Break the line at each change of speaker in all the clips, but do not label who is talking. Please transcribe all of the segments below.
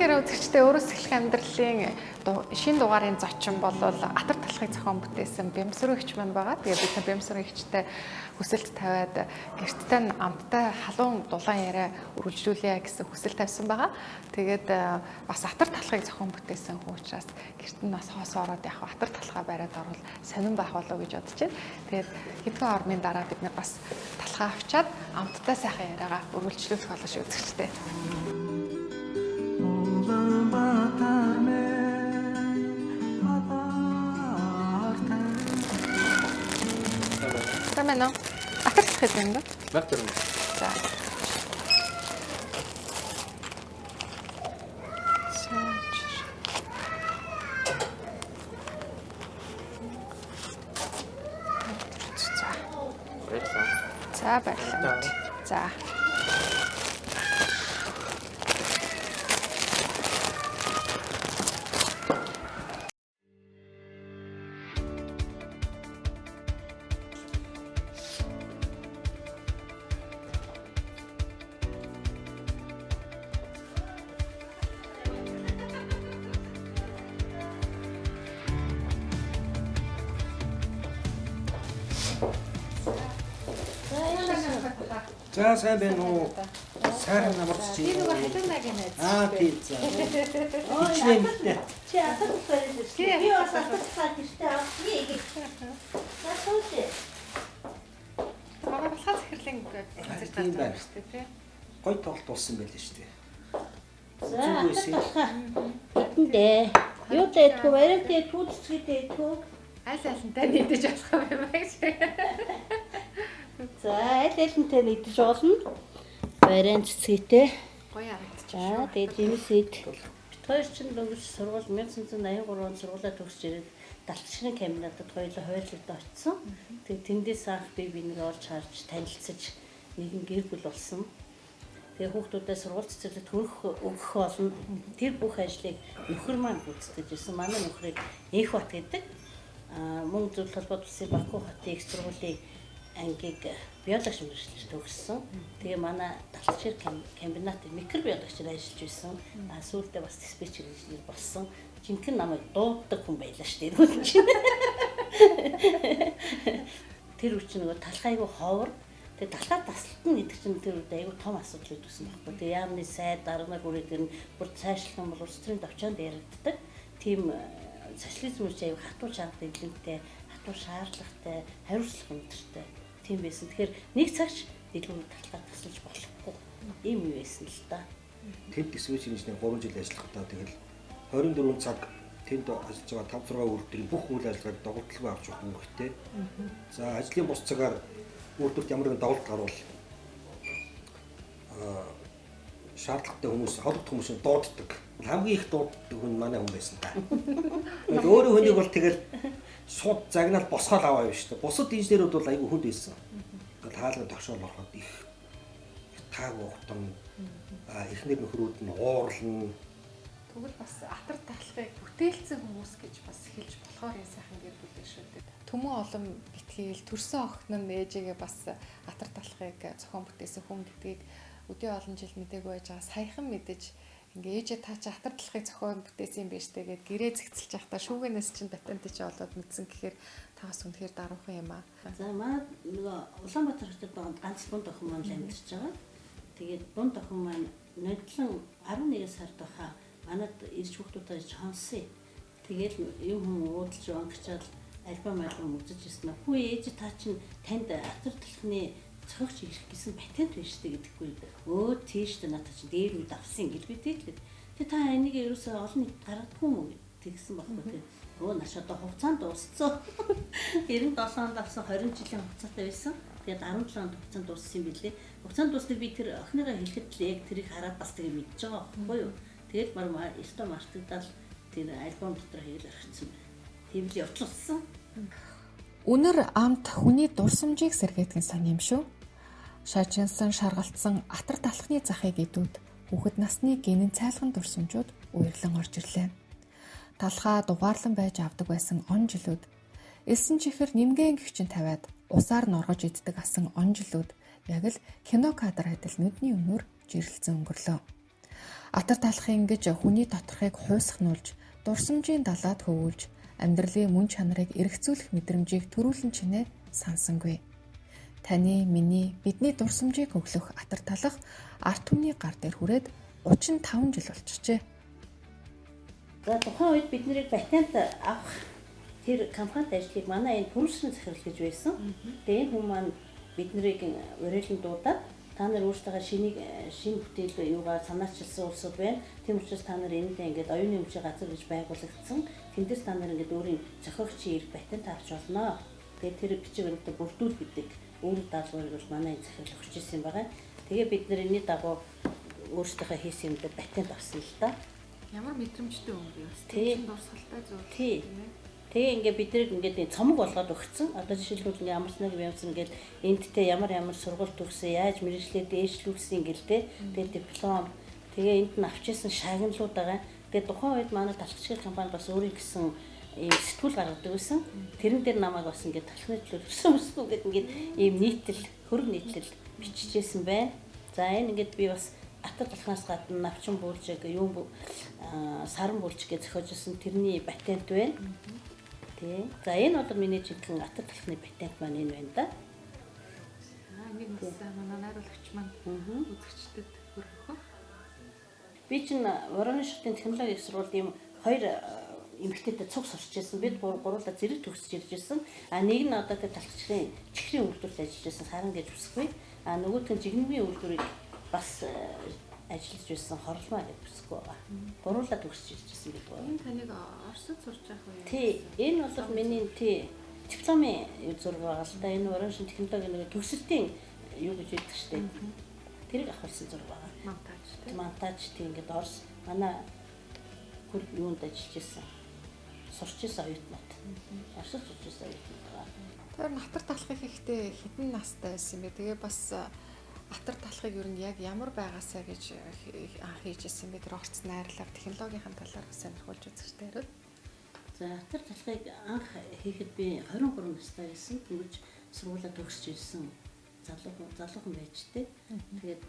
Тэгэхээр үзэгчдээ өөрөөс эхлэх амьдралын шинэ дугаарын зочин бол Атар талхыг зохион бүтээсэн Бямсруугч маань байгаа. Тэгээд бид нар Бямсруугчтай хүсэлт тавиад гэрттэй амттай халуун дулаан яриа үргэлжлүүлье гэсэн хүсэл тавьсан байгаа. Тэгээд бас Атар талхыг зохион бүтээсэн хүн учраас гэрт нь бас хоос ороод яг Атар талхаа бариад орвол сонирн байх болов гэж бодож байна. Тэгээд хэдхэн орны дараа бид нар бас талхаа авчаад амттай сайхан яриагаа үргэлжлүүлэх болно шүү үзэгчдээ. Тэмээн үү? Атар талхыг юм да?
Бактер.
За. За баярлалаа. За.
За сайн байна уу? Сайхан намарч чи.
Би нөгөө халуунагийн найз.
Тийм за.
Чи атар талхаа чи. Би бас атар талхаа гэртээ авъя гэж. Насууч.
Бага болохоо захирлын газар
Тийм байна.
шүү дээ тий.
Гой тоглолт болсон байл шүү дээ.
За атар талхаа. Битэндээ. Юу дээдгүй баримт дээдгүй зүсгээ дээдгүй.
Аль алинтай нийтэж болох юм байна гэж.
За аль алинтай нийтэж болно. Баримт цэцгээтэй.
Гоё харагдчих.
За тэгээд юмсэд хоёр ч дөнгөж сургууль 1983 онд сургуулаа төгсөж ирээд Далчны камерадад хоёулаа хойрлогд очсон. Тэгээд тэндээс анх би бинийг олж харж танилцсаж нэгэн гэр бүл болсон. Тэгээд хүүхдүүдээ сургууль цэцэрлэгт өгөх болно. Тэр бүх ажлыг нөхөр маань гүйцэтгэж ирсэн. Манай нөхрийг Энх бат гэдэг мөн зөвлөлт холбоот улсын Баку хотын их сургуулийн ангийг биологч мэргэжилж төгссөн. Тэгээ манай Далчир комбинатын микробиологчид ажиллаж байсан. Сүүлдээ бас диспетчер инженер болсон. Жинхэнэ намайг дууддаг хүн байлаа шүү дээ. Тэр үчиг нөгөө талхайгүй ховор. Тэгээ талхаа тасалтна гэдэг чинь тэр үед айгүй том асуудал үүссэн байхгүй. Тэгээ яамны сайд дарга бүрийг гэрн бүр цаашлах юм бол улс төрийн төвчөнд яригддаг. Тийм социализм үеч аюу хатуу чанга дэглэмтэй, хатуу шаардлагатай, хариуцлага өндөртэй тийм байсан. Тэгэхээр нэг цагч илүү талхаа тасалж болохгүй юм юу байсан л да.
Тэнд диспетчер инженер 3 жил ажиллахдаа тэгэл 24 цаг тэнд ажиллаж байгаа 5-6 үйлдвэрийн бүх үйл ажиллагааг доголдолгүй авч явах хэрэгтэй. За ажлын бус цагаар үйлдвэрт ямар нэгэн доголдол гарвал шаардлагатай хүмүүс, холбогд хүмүүсийг дууддаг. Хамгийн их дууддаг хүн манай хүн байсан та. Өөрөө хүнийг бол тэгэл шууд загнаал босгоод аваа юм шүү дээ. Бусад инженерүүд бол айгүй хүнд байсан. Тэгэл хаалгын тогшоол ороход их тааг ухтан эхнэр нөхрүүд нь уурлна.
Тэгвэл бас Атар талхыг бүтээлцэн хүмүүс гэж бас хэлж болохоор энэ сайхан гэр бүл шүү дээ. Төмөн олон битгийл төрсөн охин нь ээжигээ бас Атар талхыг зохион бүтээсэн хүн гэдгийг өдөө олон жил мдэггүй байж байгаа. Саяхан мэдэж ингээ ээжээ таа чи Атар талхыг зохион бүтээсэн юм биш тэгээд гэрээ зэгцэлж явахдаа шүүгэнээс чинь патент чи олоод мэдсэн гэхээр таас үнэхээр даруухан юм аа.
За манай нөгөө Улаанбаатар хотод ганц дунд охин маань амьдарч байгаа. Тэгээд дунд охин маань нодлон 11 сард баха манад ирж хүүхдүүдээ сонсон. Тэгээд юм хүн уудалж онгочоод альбом үзэж ирсэн. Хүү ээж та чинь танд Атар талхны цогч ирэх гэсэн патент байна шүү дээ гэдэггүй. Өө тийш дээ надад чинь дээр үед авсан гэж би тэгээд тэ та энийг ерөөсөө олон нийт гаргадгүй юм тэгсэн байхгүй тийм. Өө наш одоо хугацаанд дууссан. 97 онд авсан 20 жилийн хугацаатай байсан. Тэгээд 17 онд хугацаанд дууссан юм билээ. Хугацаанд дуусныг би тэр охиныгаа хэлэхэд л яг тэрийг хараад бас тэгээ мэдж байгаа байхгүй юу. Тэгээд мар эртөө мартагдал тэр альбом дотор хийл орчихсон. Тийм л явуулсан.
Үнэр амт хүний дурсамжийг сэргээдгэн сан юм шүү. Шажинсан, шаргалтсан Атар талхны захыг идүүд хүүхэд насны гинэн цайлган дурсамжууд уярлан орж ирлээ. Талхаа дугаарлан байж авдаг байсан он жилүүд элсэн чихэр нэмгэн гихчин тавиад усаар норгож иддэг асан он жилүүд яг л кино кадр адил нүдний өмнөр жирэлцэн өнгөрлөө. Атар талхын ингэж хүний доторхыг хуйсгнуулж, дурсамжийн далаад хөвүүлж, амьдралын мөн чанарыг эргэцүүлэх мэдрэмжийг төрүүлэн чинээ сансангүй. Таны, миний, бидний дурсамжийг өглөх атар талах арт түмний гар дээр хүрээд 35 жил болчихжээ.
За тухайн үед бид нэрийг патент авах тэр компанид ажлыг манай энэ төрөлшрийн захирал гэж байсан. Тэгээ энэ хүмүүс маань бид нарыг урайлан дуудаад та нар өөрсдөө шинэ бүтээл юугаар санаачилсан улсууд байна. Тийм учраас та нар энэндээ ингээд оюуны өмчийн газар гэж байгуулагдсан. Тэндээс та нар ингээд өөрийн зохиогчийн эрх патент авч болно. Тэгээ тэр бичиг баримтаа бүрдүүл гэдэг өөрийн даалгаврыг бол манай захирал өгч ирсэн юм байна. Тэгээ бид нар энэний дагуу өөрсдөө хийсэн юмдаа патент авсан л да.
Ямар мэдрэмжтэй юм бэ?
Тийм
дурсгалтай зүйл.
Тийм. Тэгээ ингээд бид нэг цомог болгоод өгсөн. Одоо жишээлбэл ингээд ямар ч нэг юмсан ингээд эндтэй ямар сургууль төгсөн, яаж мэрэгчлээ дээшлүүлсэн гэлтэй. Тэгээ диплом. Тэгээ энд нь авчирсан шагналууд байгаа. Тэгээ тухайн үед манай талхчгийн компани бас өөрийн гэсэн ийм сэтгүүл гаргадаг байсан. Тэрэн дээр намайг бас ингээд талхны төлөв өсөмсгүү гэдэг ингээд ийм нийтлэл, хөрөг нийтлэл бичижсэн байна. За энэ ингээд би бас атар талхнаас гадна навчин буулжиг, саран буулжиг гэж зохиожсэн тэрний патент байна. За энэ бол миний жинхэнэ атар талхны патент маань энэ байна да.
Нэг манай найруулагч маань үзэгчдэд хүргэх.
Би чинь Вороны шатны технологийн их сургуульд ийм хоёр эмэгтэйтэй цуг сурч ирсэн. Бид гурлаа зэрэг төгсөж ирж ирсэн. Нэг нь одоо тэр талхчгийн чихрийн үйлдвэрлэлд ажиллаж ирсэн Саран гэж үсгүй. Нөгөөх нь жигнэгийн үйлдвэрийг бас ажиллаж байсан хорлмаа гэж үсгүй байгаа. Гурлаа төгсөж ирж ирсэн бид гоо.
Энэ таныг Оросд сурч явах уу?
Тий, энэ бол миний дипломын зураг байгаа л да. Энэ Вороны шатны технологийн төгсөлтийн юу гэж хэлдэг штеп. Тэрийг авахсан зураг байгаа. Монтаж тийм ингээд Орос манай хөл юунд ажиллаж ирсэн. Сурч ирсэн оюутнууд. Оросд сурч ирсэн оюутнууд байгаа.
Тэр атар талхыг хийхдээ хэдэн настай байсан бэ? Тэгээ бас атар талхыг ер нь яг ямар байгаасаа гэж анх хийж ирсэн бэ? Тэр орц найрлага, технологийн талаар сонирхолж үзэжтэй хэрэг.
За атар талхыг анх хийхэд би 23 настай байсан. Тэгвэл сургуулаа төгсөж ирсэн залуухан байж тээ. Тэгээд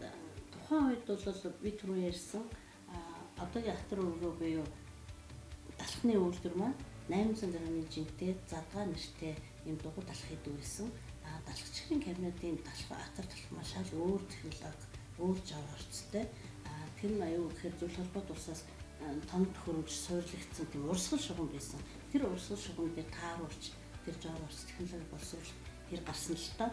тухайн үед бол би түрүү ярьсан одоогийн атар өргөө буюу талхны үйлдвэр маань 800 грамын жинтэй задгаа нэртэй юм дугуй талх хийдэг байсан. Талхчгийн кабинетийн талх атар талх маань шал өөр технологи, өөр жав орцтой. Тэр нь аюу гэхээр зүйл холбоот улсаас тоног төхөөрөмж суйрлагдсан тийм урсгал шугам байсан. Тэр урсгал шугам дээр тааруулж тэр жав орц технологи боловсруулах тэр гарсан л та.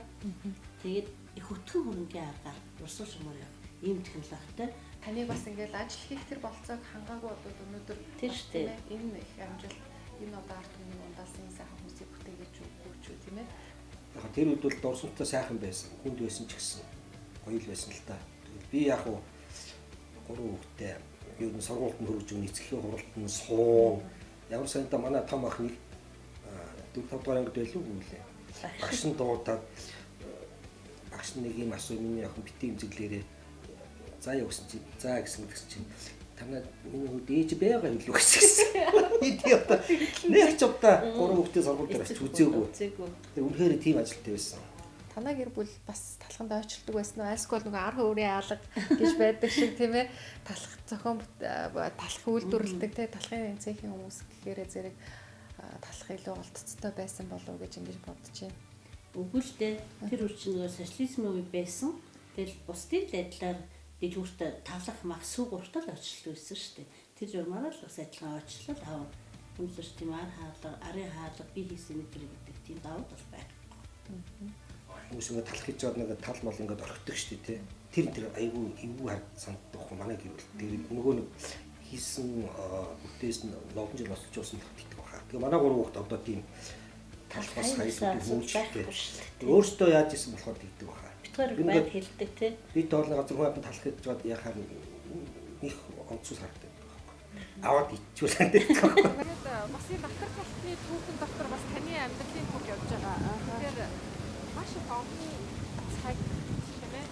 Тэгээд их хөтгөн хөрөнгөний аргаар урсгал шугамаар явах ийм технологитой.
Таныг бас ингээд ажил хийх тэр болцоог хангаагүй бол өнөөдөр
тэр штэ
энэ их амжилт энэ одоо арт түмний ундаас энэ сайхан хүмүүсийг бүтээгэж өгч үү тийм ээ.
Яг тэр үед бол дурсамжтай сайхан байсан. Хүнд байсан ч гэсэн гоё л байсан л та. Би яг уу 3 хүүхдээ юу н сургуульд хөрөж өгнө эцгийн хуралд нь суун. Ямар санаа манай том ах нэг 4-5 дугаар ангид байлгүй лээ. Багш нь дуудаад багш нэг юм асуу миний охин битгий имзэглээрээ за яа гэсэн чи за гэсэн чинь танаа миний хүүд ээж байгаа юм лүү гэсэн. Эд яа нэг ч удаа 3 хүүхдээ сургууль дээр очиж үзээгүй. Тэр үнэхээр тийм ажилттай байсан.
Танаа гэр бүл бас талханд ойчлдог байсан уу? Альсгүй нөгөө ар хөөрийн алга гэж байдаг шиг тийм ээ. Талх зохион талх үйлдвэрлэдэг те талхын цехийн хүмүүс гэхээр зэрэг талх илүү олдцтой байсан болов уу гэж ингэж бодож байна.
Үгүй л дээ. Тэр үр чинь нөгөө социализмын үе байсан. Тэгэл бусдын адилаар дэжүүртээ талах мах сүг уртал очлол байсан шүү дээ. Тэр журмаараа л бас адилхан очлол аваа. Хүмүүс тийм арын хаалга би хийсэн мэдрэг гэдэг тийм давуу тал байхгүй.
Хүмүүс ингэ талах хийж байгаа нэг тал мал ингэ орхидог шүү дээ тий. Тэр айгүй эвгүй хард санддаг хөө манай гэр бүл. Тэр нөгөө нэг хийсэн бүтээс нь логон жил босч уусан тэгдэг баха. Тэгээ манай 3 хүүхд одоо тийм талах бас хайсан хүмүүстэй. Өөртөө яаж исэн болохоор тэгдэг баха.
Тэр байд хэлдэг тий.
Би тоолны газар хүн талах гэж жаад яхаар их онцгой харагддаг. Аваад ичүүлэн дээ.
Тэгээд бас энэ атар талхны түүхэн дотор бас таны амьдралын түүх явж байгаа. Тэгэхээр маш их олон цаг тийм ээ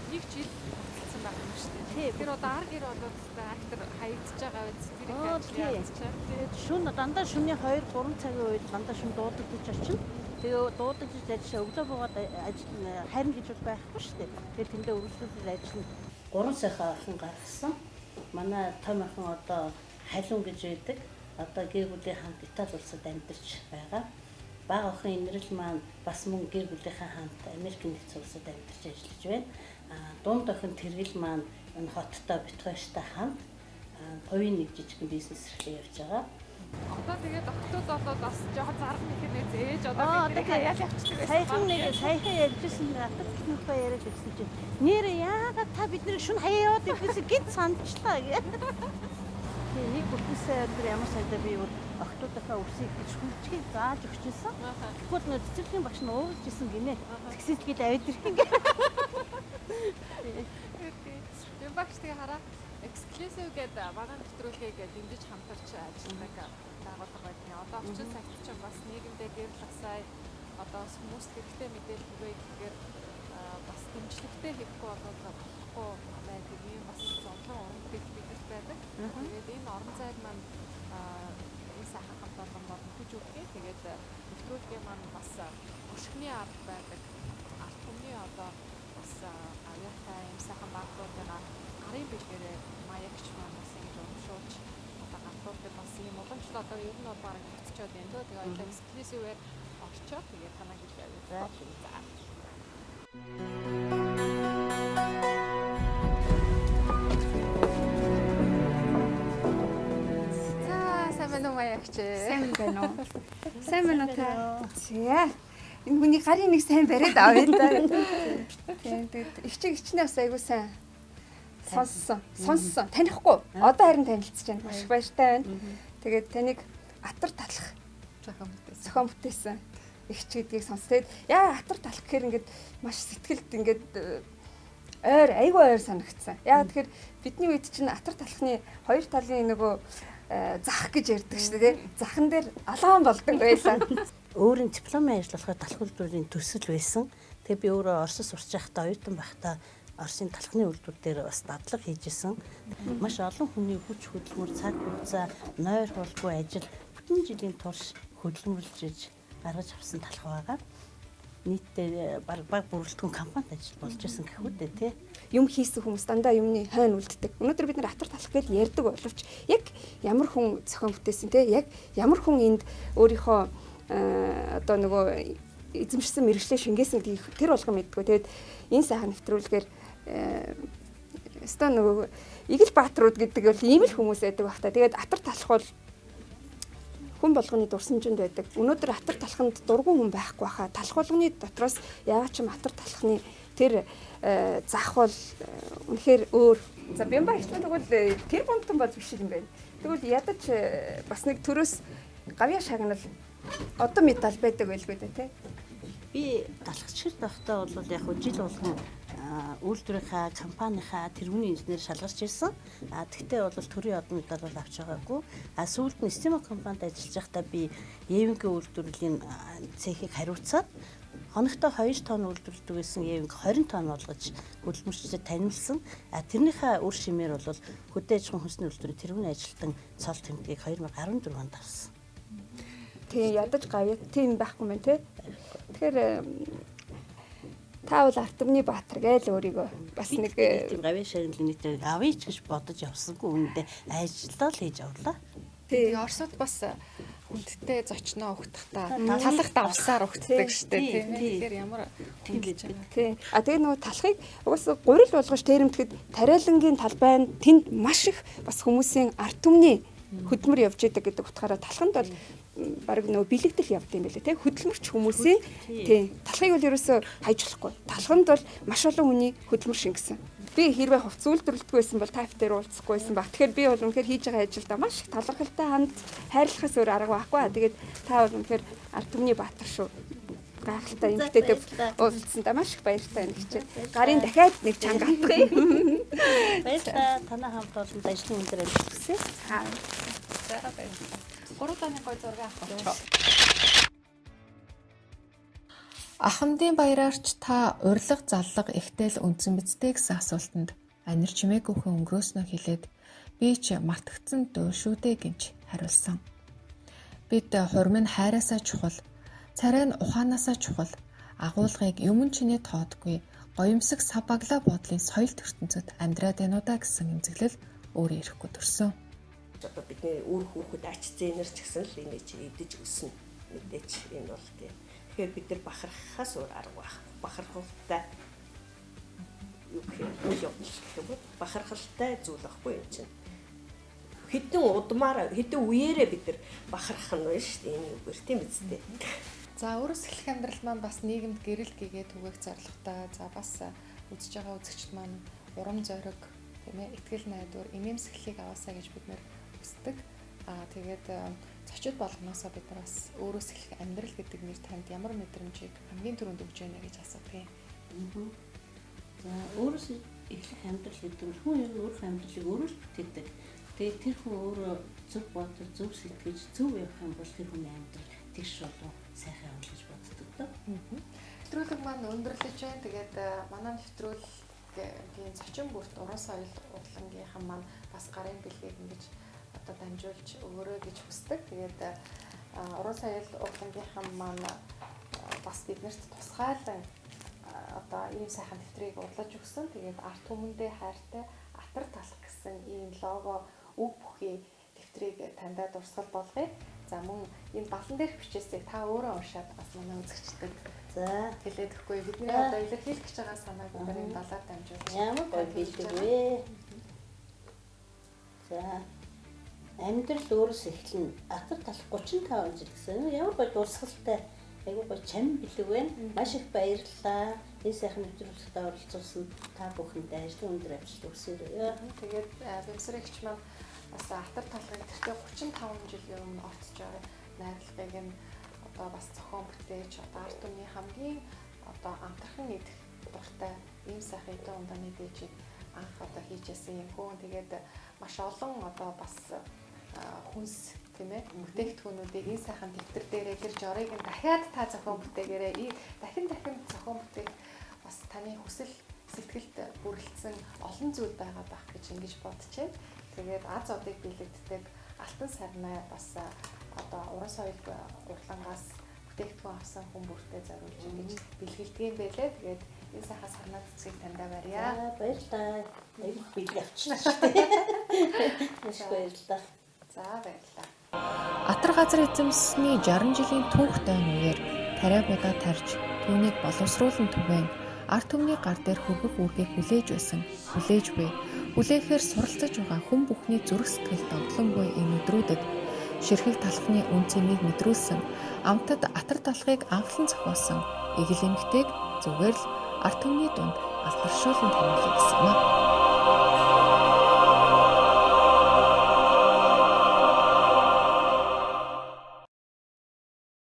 нэг жил болсон байгаа юм шүү дээ. Тэр одоо ар гэр болоод актер хаягдж байгаа үз тэр их ажил яаж чаа.
Тэгээд шүн дандаа шүний 2-3 цагийн үед дандаа шүн дуудагдаж очив. Тэгээ дуудаж ажиллаа өглөө буугаад харин гэж бол байхгүй шүү дээ. Тэгээд тэндээ өргөжлүүлээд ажиллана. 3 сайхан охин гаргасан. манай том охин одоо халуун гэж байдаг. Одоо гэр бүлийн хамт Итали улсад амьдарч байгаа. Бага охин инрэл маань бас мөн гэр бүлийнхээ хамт Америк нэгдсэн улсад амьдарч ажиллаж байна. Дунд охин Тэргэл маань энэ хоттой Битгойштой хамт хувийн нэг жижигхэн бизнес эрхлээ явж байгаа.
Одоо тэгээд октод болоод бас жоохон зарах нэхнээ зээж одоо бид хаяал явчихдаг байсан.
Саяхан ярьжсэн атар техникоо яриад ирсэн чинь нэр яагаад та бидний шүн хаяа яваад ирсэн гэд санджлаа гэ. Тэгээ нэг бүхнээсээ тэр ямар сайдаа би октодынхаа үрсийг гэж хүлчгийг зааж өгчээсэн. Тэгвэл нөө цэцэрлэгийн багш нь ууржсэн гинэ. Тэгсэлгээд авид ирхэн гэ.
Юм багш тэгээ хараа эксклюзив гэдэг манай нэвтрүүлгийг дэмжиж хамтарч ажилладаг байгууллага байдیں۔ Одоо орчин цагт ч бас нийгэмдээ гэрэл асаа одоо хүмүүс хэрэгтэй мэдээлэл хүргэе гэхээр бас дэмжлэгтэй хийхгүй болохгүй байдаг юм бас зовлон өрнөд бидэрт байдаг. Тэгээд энэ орон зайд маань энэ сайхан хамт олон болон хүч өгье. Тэгээд нэвтрүүлгийн маань бас өшгөний арга байдаг. Арт түмний одоо бас аюултай юм сайхан багуудыг гарын бэлгээрээ маягч маань бас ингэж өмшөөж одоо гартуудыг бас юм уламжлал одоо ер нь бол бараг нөхцөд байна дөө. Тэгээ одоо эксклюзивээр орчоо тэгээ танаг гэж явуулаа. За сайн байна уу маягч?
Сайн байна уу? Сайн байна уу та? За. Энэ хүний гарын нэг сайн бариад авъя да. Тэгээд ичнээс айгуу сайн сонссон. Танихгүй. Одоо харин танилцж байна. Маш их баяртай байна. Тэгээд таныг атар талах зохион бүтээсэн. Игч гэдгийг сонс. Тэгээд яа атар талах гэхээр ингээд маш сэтгэлд ингээд айгуу ойр санагдсан. Яа тэгэхээр бидний үед чинь атар талхны хоёр талын нөгөө зах гэж ярьдаг шүү дээ. Захан дээр алаан болдог байлаа.
Өөрийн дипломын ажиллахад талх үйлдвэрийн төсөл байсан. Тэгээ би өөрөө Оросд сурч байхдаа оюутан байхдаа Оросын талхны үйлдвэр дээр бас дадлага хийжсэн. Маш олон хүний хүч хөдөлмөр, цаг хугацаа, нойр холгүй ажил бүтэн жилийн турш хөдөлмөрлж иж гаргаж авсан талх байгаа. Нийтдээ баг бүрэлдэхүүн компанид ажил болж исэн гэхүү дээ тий.
Юм хийсэн хүмүүс дандаа юмны хойно үлддэг. Өнөөдөр бид нар атар талах гэж ярьдаг боловч яг ямар хүн зохион бүтээсэн тий, яг ямар хүн энд өөрийнхөө одоо нөгөө эзэмшсэн мэрэгчлээ шингээсэн гэдгийг тэр болгон мэддэггүй. Тэгээд энэ сайхан нэвтрүүлгээр өстой нөгөө Игэл Баатрууд гэдэг бол ийм л хүмүүс байдаг бах та. Тэгээд атар талах бол хүн болгоны дурсамжинд байдаг. Өнөөдөр атар талханд дургуун хүн байхгүй баха. Талах болгоны дотроос яагаад ч атар талхны тэр зах бол үнэхээр өөр. За бямба ихтэй тэгвэл тэр бунтан бол биш юм байна. Тэгвэл ядаж бас нэг төрөөс гавьяа шагнал одоо медаль байдаг байлгүй дээ тий.
Би талхчид байхдаа бол яг жил болгон үйлдвэрийнхаа компанийнхаа тэргүүний инженер шалгарч ирсэн. Тэгтээ бол төрийн од медаль бол авч байгаагүй. Сүүлд нь Система компанид ажиллаж байхдаа би Евингийн үйлдвэрлэлийн цехийг хариуцаад хоногтой 2 тонн үйлдвэрлэдэг байсан Евинг 20 тонн болгож хөдөлмөрчдөд танилцсан. Тэрнийхээ үр шимээр бол хөдөө аж ахуйн хүнсний үйлдвэрийн тэргүүний ажилтан цол тэмдгийг 2014 онд авсан.
Тий ядаж гавьяа тийм байхгүй мэн тий. Тэгэхээр та бол Артемны Баатар гээл өөрийгөө бас нэг
тийм гавьяа шагналын нийтээр авъя ч гэж бодож явсангүй үүндээ ажиллаа л хийж авлаа.
Тэгээ Оросд бас хүндтэй зочноо өгдөхтаа талах давсаар өгддөг шүү дээ тийм. Тэгэхээр ямар тийм гэж байна.
Тий. Тэгээ нөгөө талахыг угаасаа гурил болгож тэрэмтгэд тариалангийн талбай нь тэнд маш их бас хүмүүсийн арт түмний хөдөлмөр явж идэг гэдэг утгаараа талханд бол бараг нөгөө бэлэгдэл явд юм байлээ тий хөдөлмөрч хүмүүсийн тий талхыг бол ерөөсөө хайж болохгүй. Талханд бол маш олон хүний хөдөлмөр шингэсэн. Би хэрвээ хувц үйлдвэрлэдэггүй байсан бол тайп дээр уулзахгүй байсан баг. Тэгэхээр би бол үнэхээр хийж байгаа ажилдаа маш их талархалтай ханд хайрлахаас өөр арга байхгүй. Тэгээд та бол үнэхээр арт түмний Баатар шүү. Гайхалтай эмэгтэйтэй уулзсандаа маш их баяртай байна гэж. Гарын дахиад нэг чанга авах юм.
Баярлалаа. Танай хамт олонд ажлын өндөр амжилт хүсье.
За баярлалаа. 3 тооны гой зураг авах. Ахмадын баяраарч та урилга заллага ихтэл үндсэн бидтэй гэсэн асуултанд анир чимээгүйхэн өнгөрөөснөө хэлээд би ч мартагдсан дөө шүү дээ гэж хариулсан. Бид хурим нь хайраасаа чухал, царай нь ухаанаасаа чухал, агуулгыг юмн чинээ тоодгүй, гоёмсог сав баглаа бодлын соёл ертөнцид амьдраад байна удаа гэсэн эмзэглэл өөрөө ирэхгүй төрсөн.
Одоо бидний үр хүүхэд ач зээнэр ч гэсэн л энэ чи идэж өснө. Мэдээч энэ бол тийм. Тэгэхээр бид нар бахархахаас өөр арга байх. Бахархалтай юу гэх юм бахархалтай зүйл ахгүй юм чинь. Хэдэн удмаар хэдэн үеэрээ бид нар бахархах нь байна шүү дээ энэ үгээр тийм үстэй.
За өөрөөс эхлэх амьдрал маань бас нийгэмд гэрэл гэгээ түгээх зорилготой. За бас үзэж байгаа үзэгчд маань урам зориг тийм ээ итгэл найдвар эмээмсэглэлийг аваасаа гэж бид нэр хүсдэг. Тэгээд зочид болгоноосоо бид нар бас өөрөөс эхлэх амьдрал гэдэг нэр танд ямар мэдрэмжийг хамгийн түрүүнд өгж байна гэж асуудаг юм.
За өөрөөс эхлэх амьдрал гэдэг нь хүн ер нь өөрийнхөө амьдралыг өөрөөс бүтээдэг. Тэгээд тэр хүн өөрөө зөв бодол, зөв сэтгэж, зөв явах юм бол тэр хүний амьдрал тэгш болов сайхан явна гэж боддог доо.
Нэвтрүүлэг маань өндөрлөж байна. Тэгээд манай нэвтрүүлгийн зочин бүрт уран соёл урлагийнхан маань бас гарын бэлгийг ингэж одоо дамжуулж өгөрөө гэж хүсдэг. Тэгээд уран соёл урлагийнхан маань бас биднэрт тусгайлан одоо ийм сайхан нэвтрийг урлаж өгсөн. Тэгээд арт түмэндээ хайртай атар талх гэсэн ийм лого үг бүхий нэвтрийг таньдаа дурсгал болгоё. За мөн энэ балан дээрх бичээсээ та өөрөө уншаад бас манай үзэгчдэд
За
хэлээд өгөхгүй бидний одоо илэрхийлэх гэж байгаа санааг өндөр энэ далаар дамжуулж
ямар гоё бэлдэг вэ? За амьдрал өөрөөс эхэлнэ. Атар талх 35 жил гэсэн. Ямар гоё дурсгалтай. Айгуу гоё чамин бэлэг байна. Маш их баярлалаа. Энэ сайхан нэвтрүүлэгт оролцуулсан та бүхэндээ ажлын өндөр амжилт хүсье.
тэгээд бэмсрэгч маань бас атар талхыг тэртээ 35 жилийн өмнө орцож байгаа найрлагыг нь одоо бас зохион бүтээж одоо арт түмний хамгийн одоо амтархан идэх дуртай ийм сайхан эдэн ундааны дээжийг анх одоо хийжсэн юм хүн. Тэгээд маш олон одоо бас хүнс тийм ээ бүтээгдэхүүнүүдийг энэ сайхан дэвтэр дээрээ тэр жорыг нь дахиад та зохион бүтээгээрээ дахин зохион бүтээх бас таны хүсэл сэтгэлд бүрэлдсэн олон зүйл байгаа байх гэж ингэж бодчихъя. Тэгээд аз одыг биелэгддэг алтан сарнай бас одоо уран соёл урлагаас бүтээгдэхүүн авсан хүн бүртээ зориулж ингэж бэлгэлдэг юм байлээ. Тэгээд энэ сайхан сарнай цэцгийг таньдаа барья.
Баярлалаа. Айгуу бэлэг авчихсан шүү дээ. Маш баярлалаа.
За баярлалаа.
Атар газар эзэмсний 60 жилийн түүхтэй үеэр тариагуудаа тарж түүнийг боловсруулан түгээн арт түмний гар дээр хөргөх үүргийг хүлээж байсан. Хүлээж буй. Хүлээхээр суралцаж байгаа хүн бүхний зүрх сэтгэл догтлонгүй энэ өдрүүдэд ширхэг талхны үн цэнийг мэдрүүлсэн амтад атар талхыг анхлан зохиосон эгэл эмэгтэйг зүгээр л арт түмний дунд алдаршуулан танилцуулсан юм.